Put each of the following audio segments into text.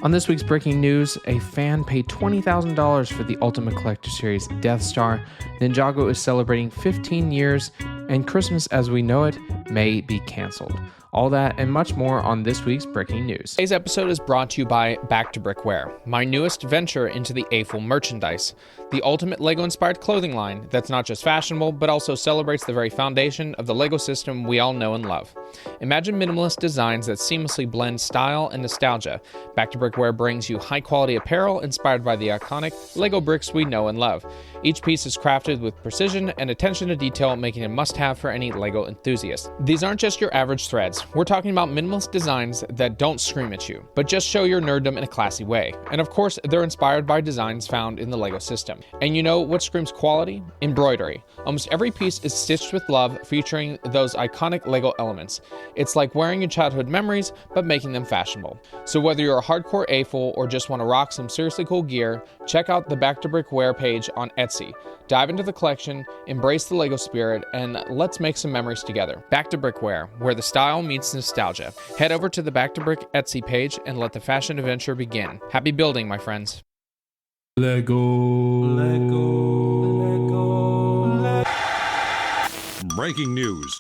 On this week's breaking news, a fan paid $20,000 for the Ultimate Collector Series Death Star. Ninjago is celebrating 15 years, and Christmas as we know it may be canceled. All that and much more on this week's breaking news. Today's episode is brought to you by Back to Brickware, my newest venture into the AFL merchandise, the ultimate LEGO-inspired clothing line that's not just fashionable, but also celebrates the very foundation of the LEGO system we all know and love. Imagine minimalist designs that seamlessly blend style and nostalgia. Back to Brickware brings you high-quality apparel inspired by the iconic LEGO bricks we know and love. Each piece is crafted with precision and attention to detail, making it a must-have for any LEGO enthusiast. These aren't just your average threads. We're talking about minimalist designs that don't scream at you, but just show your nerddom in a classy way. And of course, they're inspired by designs found in the LEGO system. And you know what screams quality? Embroidery. Almost every piece is stitched with love, featuring those iconic LEGO elements. It's like wearing your childhood memories, but making them fashionable. So whether you're a hardcore AFL or just want to rock some seriously cool gear, check out the Back to Brickware page on Etsy. Dive into the collection, embrace the LEGO spirit, and let's make some memories together. Back to Brickware, where the style meets nostalgia. Head over to the Back to Brick Etsy page and let the fashion adventure begin. Happy building, my friends. Lego. Breaking news.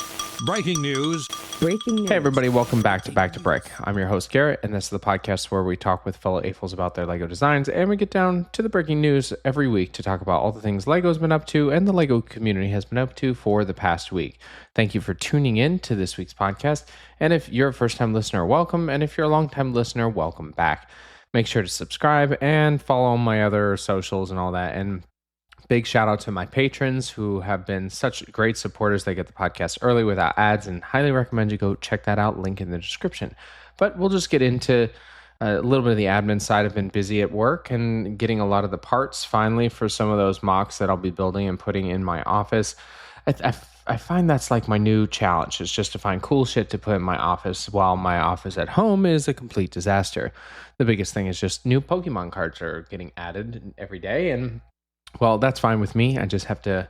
Hey everybody, welcome back to Brick. I'm your host Garrett, and this is the podcast where we talk with fellow AFLs about their LEGO designs, and we get down to the breaking news every week to talk about all the things LEGO's been up to and the LEGO community has been up to for the past week. Thank you for tuning in to this week's podcast, and if you're a first-time listener, welcome, and if you're a long-time listener, welcome back. Make sure to subscribe and follow my other socials and all that, and big shout out to my patrons who have been such great supporters. They get the podcast early without ads, and highly recommend you go check that out. Link in the description. But we'll just get into a little bit of the admin side. I've been busy at work and getting a lot of the parts finally for some of those mocks that I'll be building and putting in my office. I find that's like my new challenge. It's just to find cool shit to put in my office while my office at home is a complete disaster. The biggest thing is just new Pokemon cards are getting added every day, and well, that's fine with me. I just have to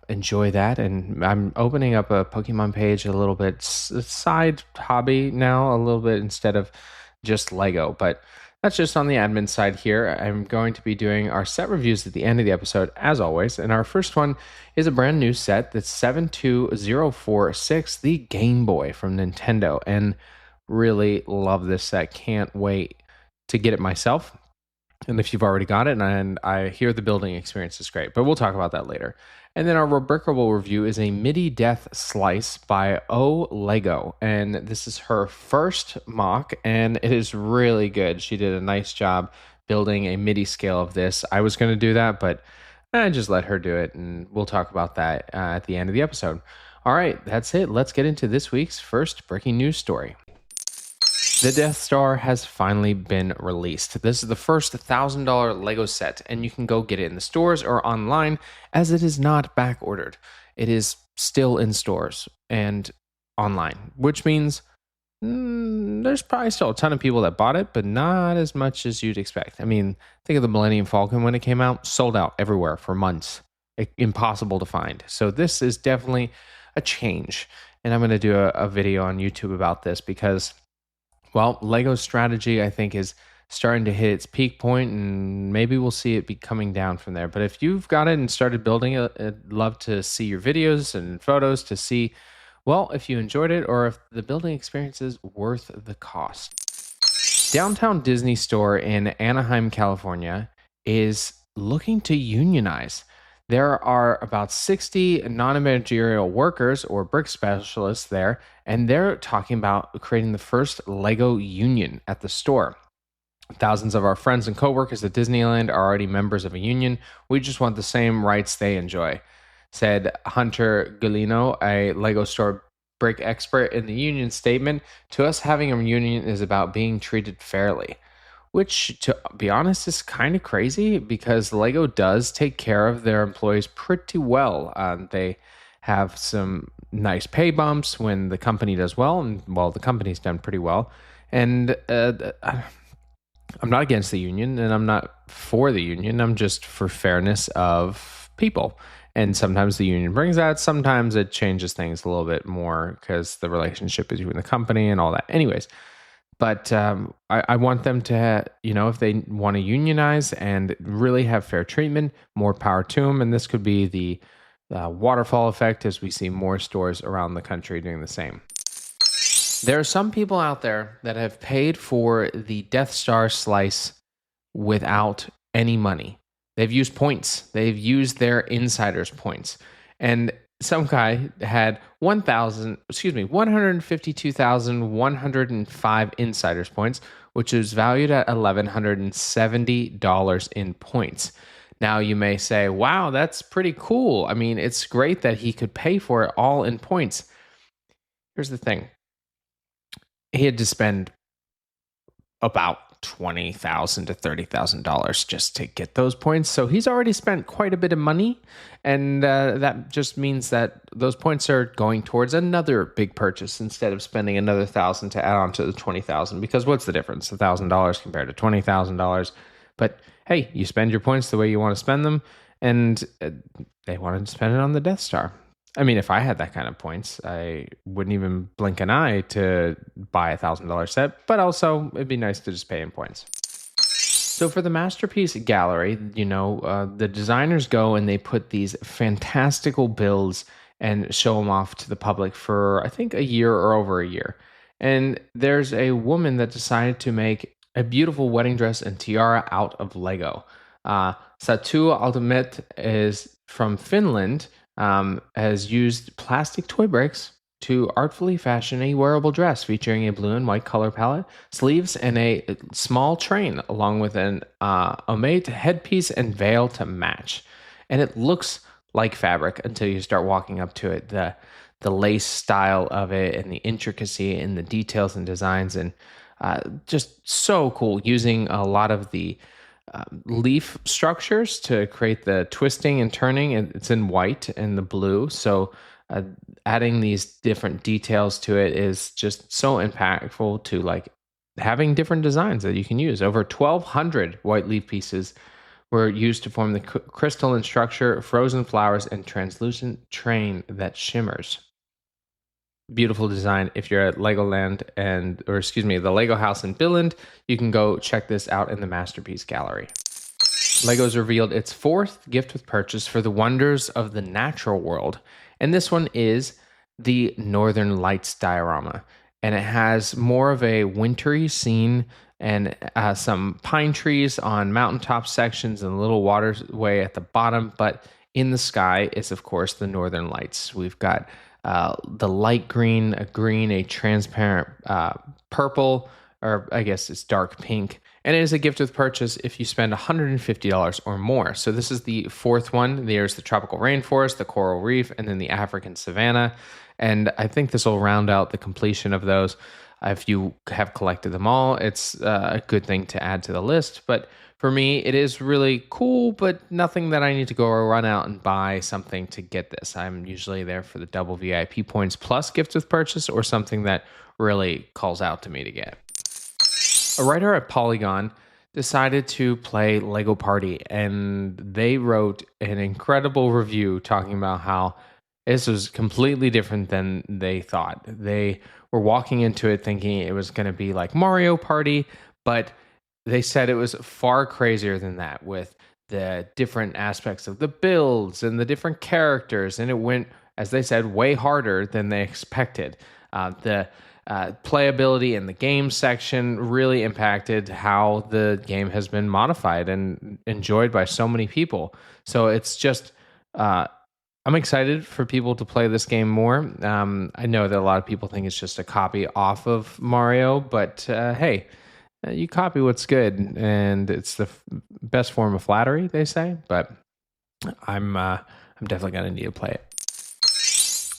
enjoy that. And I'm opening up a Pokemon page a little bit, side hobby now, a little bit instead of just Lego. But that's just on the admin side here. I'm going to be doing our set reviews at the end of the episode, as always. And our first one is a brand new set that's 72046, the Game Boy from Nintendo. And really love this set. Can't wait to get it myself. And if you've already got it, and I hear the building experience is great, but we'll talk about that later. And then our Rebrickable review is a MIDI Death Slice by Lego, and this is her first mock, and it is really good. She did a nice job building a MIDI scale of this. I was going to do that, but I just let her do it, and we'll talk about that at the end of the episode. All right, that's it. Let's get into this week's first breaking news story. The Death Star has finally been released. This is the first $1,000 LEGO set, and you can go get it in the stores or online, as it is not back ordered. It is still in stores and online, which means there's probably still a ton of people that bought it, but not as much as you'd expect. I mean, think of the Millennium Falcon when it came out, sold out everywhere for months, impossible to find. So this is definitely a change, and I'm going to do a video on YouTube about this because, well, LEGO's strategy, I think, is starting to hit its peak point, and maybe we'll see it be coming down from there. But if you've got it and started building it, I'd love to see your videos and photos to see, well, if you enjoyed it or if the building experience is worth the cost. Downtown Disney Store in Anaheim, California is looking to unionize. There are about 60 non-managerial workers or brick specialists there, and they're talking about creating the first LEGO union at the store. Thousands of our friends and coworkers at Disneyland are already members of a union. We just want the same rights they enjoy, said Hunter Galino, a LEGO store brick expert, in the union statement. To us, having a union is about being treated fairly. Which, to be honest, is kind of crazy because LEGO does take care of their employees pretty well. They have some nice pay bumps when the company does well, and, well, the company's done pretty well. And I'm not against the union, and I'm not for the union. I'm just for fairness of people. And sometimes the union brings that. Sometimes it changes things a little bit more because the relationship between the company and all that. Anyways, But I want them to, if they want to unionize and really have fair treatment, more power to them. And this could be the waterfall effect as we see more stores around the country doing the same. There are some people out there that have paid for the Death Star slice without any money. They've used points. They've used their insiders points. And some guy had 152,105 insiders points, which is valued at $1,170 in points. Now you may say, wow, that's pretty cool. I mean, it's great that he could pay for it all in points. Here's the thing. He had to spend about $20,000 to $30,000 just to get those points. So he's already spent quite a bit of money. And that just means that those points are going towards another big purchase instead of spending another $1,000 to add on to the $20,000. Because what's the difference? $1,000 compared to $20,000. But hey, you spend your points the way you want to spend them. And they wanted to spend it on the Death Star. I mean, if I had that kind of points, I wouldn't even blink an eye to buy a $1,000 set, but also it'd be nice to just pay in points. So for the Masterpiece Gallery, the designers go and they put these fantastical builds and show them off to the public for, I think, a year or over a year. And there's a woman that decided to make a beautiful wedding dress and tiara out of Lego. Satu Altamet is from Finland. Has used plastic toy bricks to artfully fashion a wearable dress featuring a blue and white color palette, sleeves, and a small train, along with an omate headpiece and veil to match. And it looks like fabric until you start walking up to it. The lace style of it and the intricacy and the details and designs, and just so cool, using a lot of the leaf structures to create the twisting and turning. It's in white and the blue, so adding these different details to it is just so impactful to like having different designs that you can use. Over 1,200 white leaf pieces were used to form the crystalline structure, frozen flowers, and translucent train that shimmers. Beautiful design. If you're at Legoland the Lego House in Billund, you can go check this out in the Masterpiece Gallery. Lego's revealed its fourth gift with purchase for the wonders of the natural world, and this one is the Northern Lights diorama, and it has more of a wintry scene and some pine trees on mountaintop sections and a little waterway at the bottom, but in the sky is, of course, the Northern Lights. We've got the light green, a transparent purple, or I guess it's dark pink. And it is a gift with purchase if you spend $150 or more. So this is the fourth one. There's the tropical rainforest, the coral reef, and then the African savanna. And I think this will round out the completion of those. If you have collected them all, it's a good thing to add to the list. But for me, it is really cool, but nothing that I need to go run out and buy something to get this. I'm usually there for the double VIP points plus gift with purchase, or something that really calls out to me to get. A writer at Polygon decided to play Lego Party, and they wrote an incredible review talking about how this was completely different than they thought. They were walking into it thinking it was going to be like Mario Party, but they said it was far crazier than that, with the different aspects of the builds and the different characters. And it went, as they said, way harder than they expected. The playability in the game section really impacted how the game has been modified and enjoyed by so many people. So it's just, I'm excited for people to play this game more. I know that a lot of people think it's just a copy off of Mario, but hey, you copy what's good, and it's the best form of flattery, they say. But I'm definitely gonna need to play it.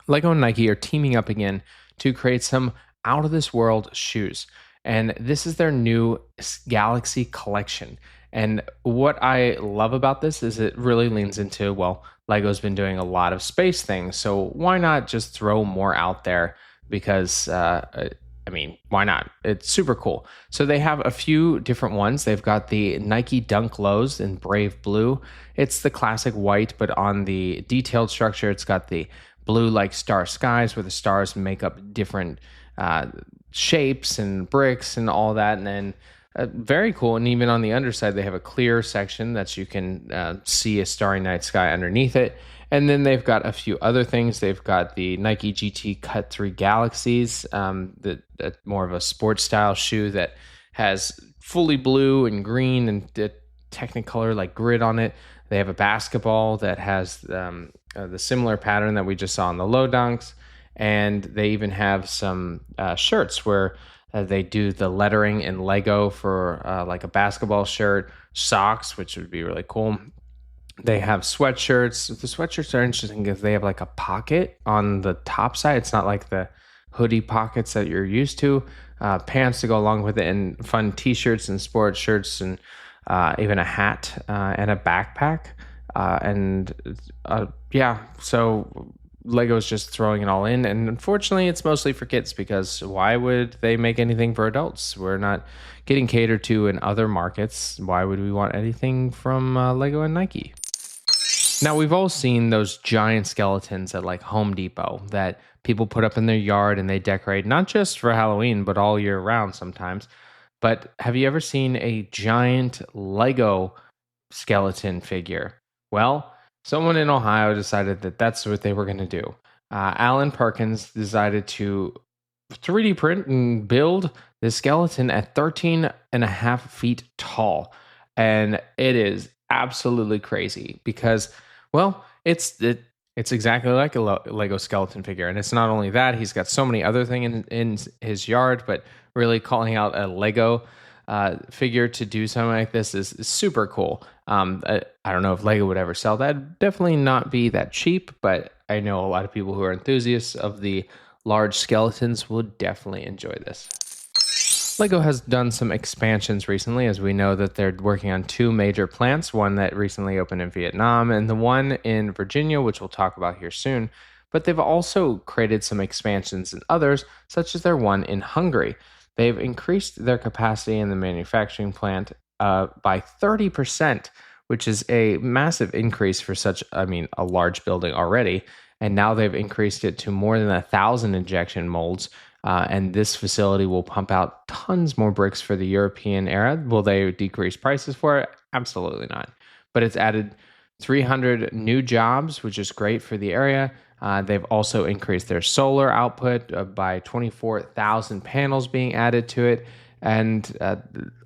Lego and Nike are teaming up again to create some out of this world shoes, and this is their new Galaxy collection. And what I love about this is it really leans into, well, Lego's been doing a lot of space things, so why not just throw more out there? Because why not? It's super cool. So they have a few different ones. They've got the Nike Dunk Lows in Brave Blue. It's the classic white, but on the detailed structure, it's got the blue like star skies, where the stars make up different shapes and bricks and all that. And then very cool. And even on the underside, they have a clear section that you can see a starry night sky underneath it. And then they've got a few other things. They've got the Nike GT Cut 3 Galaxies, more of a sports style shoe that has fully blue and green and Technicolor like grid on it. They have a basketball that has the similar pattern that we just saw in the low dunks. And they even have some shirts where they do the lettering in Lego for like a basketball shirt, socks, which would be really cool. They have sweatshirts. The sweatshirts are interesting because they have like a pocket on the top side. It's not like the hoodie pockets that you're used to. Pants to go along with it, and fun t-shirts and sports shirts, and even a hat and a backpack. So Lego's just throwing it all in. And unfortunately, it's mostly for kids, because why would they make anything for adults? We're not getting catered to in other markets. Why would we want anything from Lego and Nike? Now, we've all seen those giant skeletons at like Home Depot that people put up in their yard and they decorate not just for Halloween, but all year round sometimes. But have you ever seen a giant Lego skeleton figure? Well, someone in Ohio decided that that's what they were going to do. Alan Perkins decided to 3D print and build this skeleton at 13 and a half feet tall. And it is absolutely crazy because, well, it's exactly like a Lego skeleton figure. And it's not only that, he's got so many other things in his yard, but really calling out a Lego figure to do something like this is super cool. I don't know if Lego would ever sell that. Definitely not be that cheap, but I know a lot of people who are enthusiasts of the large skeletons will definitely enjoy this. Lego has done some expansions recently, as we know that they're working on 2 major plants, one that recently opened in Vietnam and the one in Virginia, which we'll talk about here soon. But they've also created some expansions in others, such as their one in Hungary. They've increased their capacity in the manufacturing plant by 30%, which is a massive increase for a large building already. And now they've increased it to more than 1,000 injection molds. And this facility will pump out tons more bricks for the European era. Will they decrease prices for it? Absolutely not. But it's added 300 new jobs, which is great for the area. They've also increased their solar output by 24,000 panels being added to it. And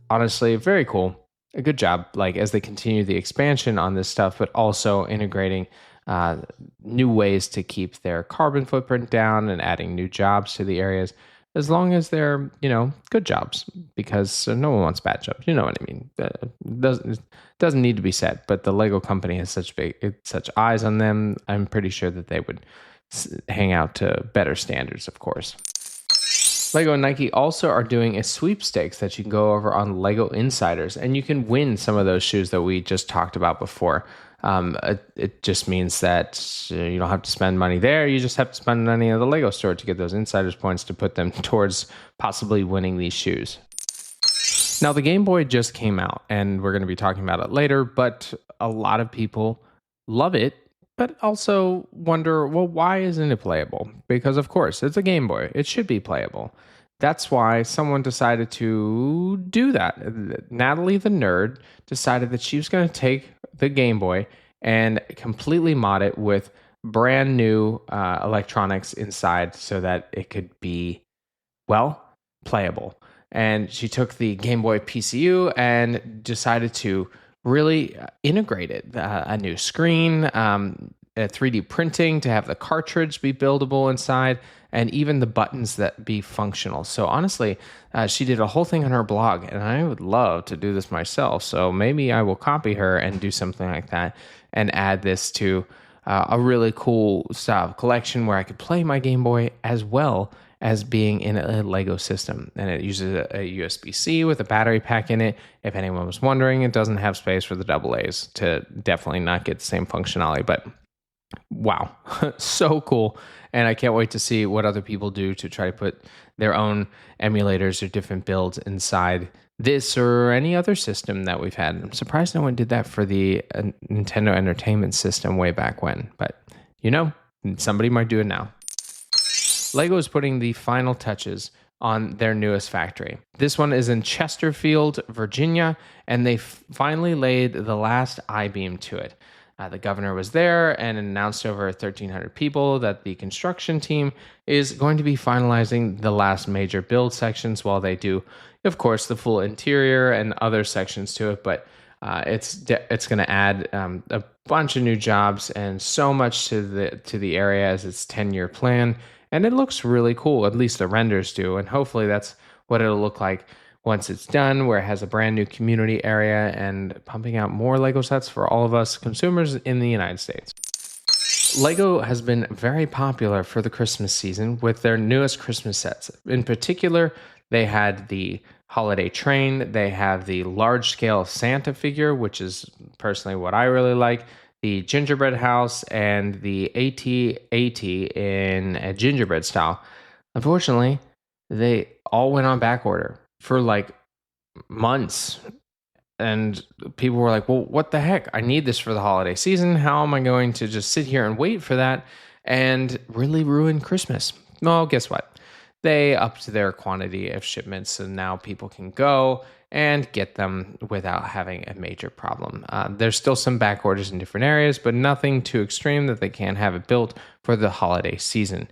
honestly, very cool. A good job, like as they continue the expansion on this stuff, but also integrating new ways to keep their carbon footprint down and adding new jobs to the areas, as long as they're, good jobs, because no one wants bad jobs. You know what I mean? It doesn't need to be said, but the Lego company has such eyes on them. I'm pretty sure that they would hang out to better standards, of course. Lego and Nike also are doing a sweepstakes that you can go over on Lego Insiders, and you can win some of those shoes that we just talked about before. It just means that you don't have to spend money there. You just have to spend money at the Lego store to get those Insiders points to put them towards possibly winning these shoes. Now, the Game Boy just came out, and we're going to be talking about it later, but a lot of people love it, but also wonder, well, why isn't it playable? Because, of course, it's a Game Boy. It should be playable. That's why someone decided to do that. Natalie the Nerd decided that she was going to take the Game Boy and completely mod it with brand new electronics inside so that it could be, playable. And she took the Game Boy PCU and decided to really integrate it. A new screen, 3D printing to have the cartridge be buildable inside, and even the buttons that be functional. So honestly, she did a whole thing on her blog, and I would love to do this myself. So maybe I will copy her and do something like that and add this to a really cool style collection where I could play my Game Boy as well as being in a Lego system. And it uses a USB-C with a battery pack in it. If anyone was wondering, it doesn't have space for the AA's to definitely not get the same functionality, but wow, so cool. And I can't wait to see what other people do to try to put their own emulators or different builds inside this or any other system that we've had. I'm surprised no one did that for the Nintendo Entertainment System way back when, but somebody might do it now. Lego is putting the final touches on their newest factory. This one is in Chesterfield, Virginia, and they finally laid the last I-beam to it. The governor was there and announced over 1,300 people that the construction team is going to be finalizing the last major build sections while they do, of course, the full interior and other sections to it. But it's going to add a bunch of new jobs and so much to the area as its 10-year plan. And it looks really cool, at least the renders do. And hopefully that's what it'll look like once it's done, where it has a brand new community area and pumping out more Lego sets for all of us consumers in the United States. Lego has been very popular for the Christmas season with their newest Christmas sets. In particular, they had the holiday train, they have the large-scale Santa figure, which is personally what I really like, the gingerbread house, and the AT-AT in a gingerbread style. Unfortunately, they all went on back order for like months, and people were like, well, what the heck? I need this for the holiday season. How am I going to just sit here and wait for that and really ruin Christmas? Well, guess what? They upped their quantity of shipments, and now people can go and get them without having a major problem. There's still some back orders in different areas, but nothing too extreme that they can't have it built for the holiday season.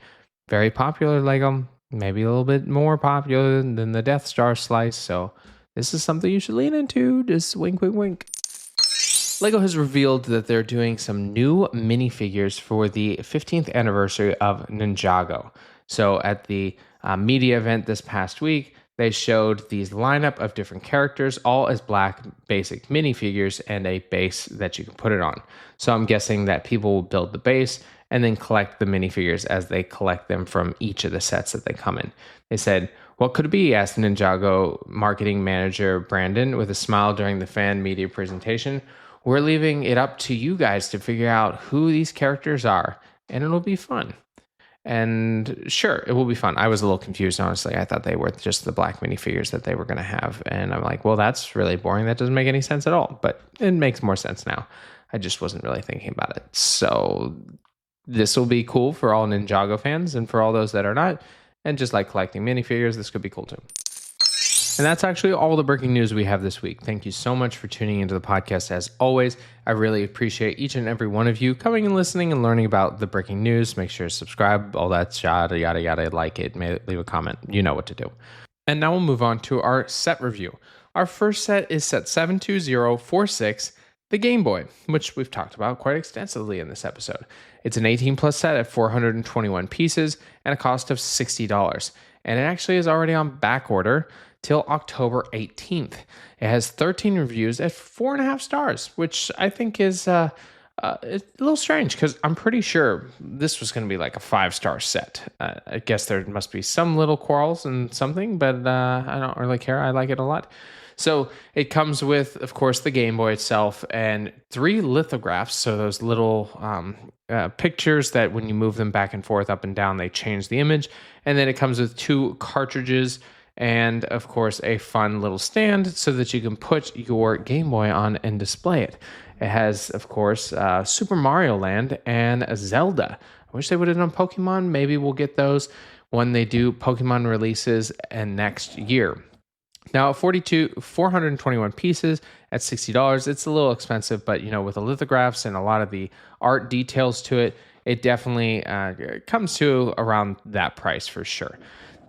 Very popular Lego, maybe a little bit more popular than the Death Star slice, so this is something you should lean into. Just wink, wink, wink. Lego has revealed that they're doing some new minifigures for the 15th anniversary of Ninjago. So at the media event this past week, they showed these lineup of different characters, all as black basic minifigures and a base that you can put it on. So I'm guessing that people will build the base and then collect the minifigures as they collect them from each of the sets that they come in. They said, what could it be? Asked Ninjago marketing manager Brandon with a smile during the fan media presentation. We're leaving it up to you guys to figure out who these characters are, and it'll be fun. And sure, it will be fun. I was a little confused, honestly. I thought they were just the black minifigures that they were going to have. And I'm like, well, that's really boring. That doesn't make any sense at all. But it makes more sense now. I just wasn't really thinking about it. So this will be cool for all Ninjago fans and for all those that are not. And just like collecting minifigures, this could be cool too. And that's actually all the breaking news we have this week. Thank you so much for tuning into the podcast. As always, I really appreciate each and every one of you coming and listening and learning about the breaking news. Make sure to subscribe, all that yada, yada, yada, like it, leave a comment. You know what to do. And now we'll move on to our set review. Our first set is set 72046, the Game Boy, which we've talked about quite extensively in this episode. It's an 18 plus set at 421 pieces and a cost of $60. And it actually is already on back order till October 18th. It has 13 reviews at 4.5 stars, which I think is a little strange because I'm pretty sure this was going to be like a 5-star set. I guess there must be some little quarrels and something, but I don't really care. I like it a lot. So it comes with, of course, the Game Boy itself and 3 lithographs. So those little pictures that when you move them back and forth, up and down, they change the image. And then it comes with 2 cartridges and, of course, a fun little stand so that you can put your Game Boy on and display it. It has, of course, Super Mario Land and Zelda. I wish they would have done Pokemon. Maybe we'll get those when they do Pokemon releases and next year. Now, 421 pieces at $60, it's a little expensive, but, you know, with the lithographs and a lot of the art details to it, it definitely comes to around that price for sure.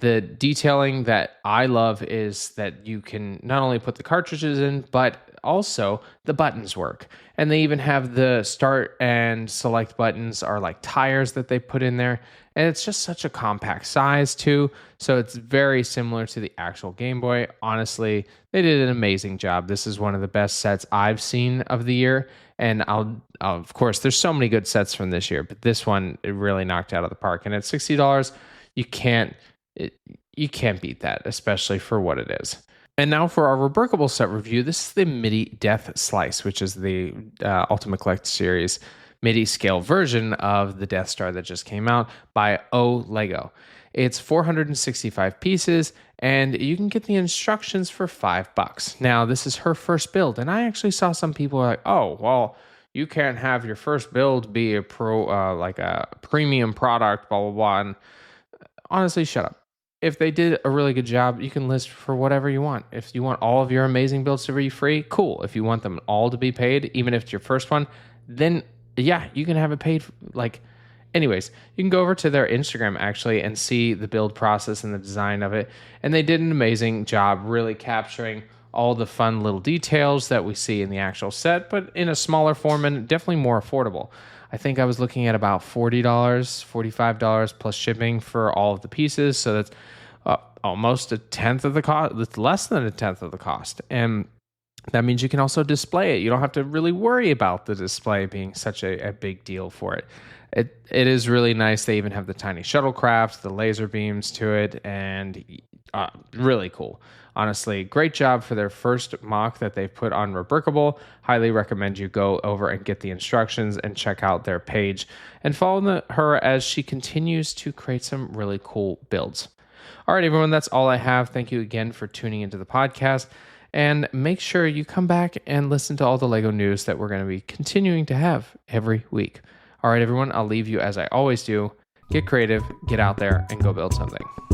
The detailing that I love is that you can not only put the cartridges in, but also the buttons work. And they even have the start and select buttons are like tires that they put in there. And it's just such a compact size too. So it's very similar to the actual Game Boy. Honestly, they did an amazing job. This is one of the best sets I've seen of the year. And of course, there's so many good sets from this year, but this one, it really knocked out of the park. And at $60, you can't beat that, especially for what it is. And now for our reworkable set review, this is the MIDI Death Slice, which is the Ultimate Collect Series MIDI scale version of the Death Star that just came out by Lego. It's 465 pieces, and you can get the instructions for $5. Now, this is her first build, and I actually saw some people like, oh, well, you can't have your first build be a like a premium product, blah, blah, blah. And honestly, shut up. if they did a really good job, you can list for whatever you want. If you want all of your amazing builds to be free, cool. If you want them all to be paid, even if it's your first one, then yeah, you can have it paid. Anyways, you can go over to their Instagram actually and see the build process and the design of it. And they did an amazing job really capturing all the fun little details that we see in the actual set, but in a smaller form and definitely more affordable. I think I was looking at about $40, $45 plus shipping for all of the pieces. So that's almost a tenth of the cost. It's less than a tenth of the cost. And that means you can also display it. You don't have to really worry about the display being such a big deal for it. It is really nice. They even have the tiny shuttlecraft, the laser beams to it, and really cool. Honestly, great job for their first mock that they've put on Rebrickable. Highly recommend you go over and get the instructions and check out their page and follow her as she continues to create some really cool builds. All right, everyone, that's all I have. Thank you again for tuning into the podcast. And make sure you come back and listen to all the LEGO news that we're going to be continuing to have every week. All right, everyone, I'll leave you as I always do. Get creative, get out there, and go build something.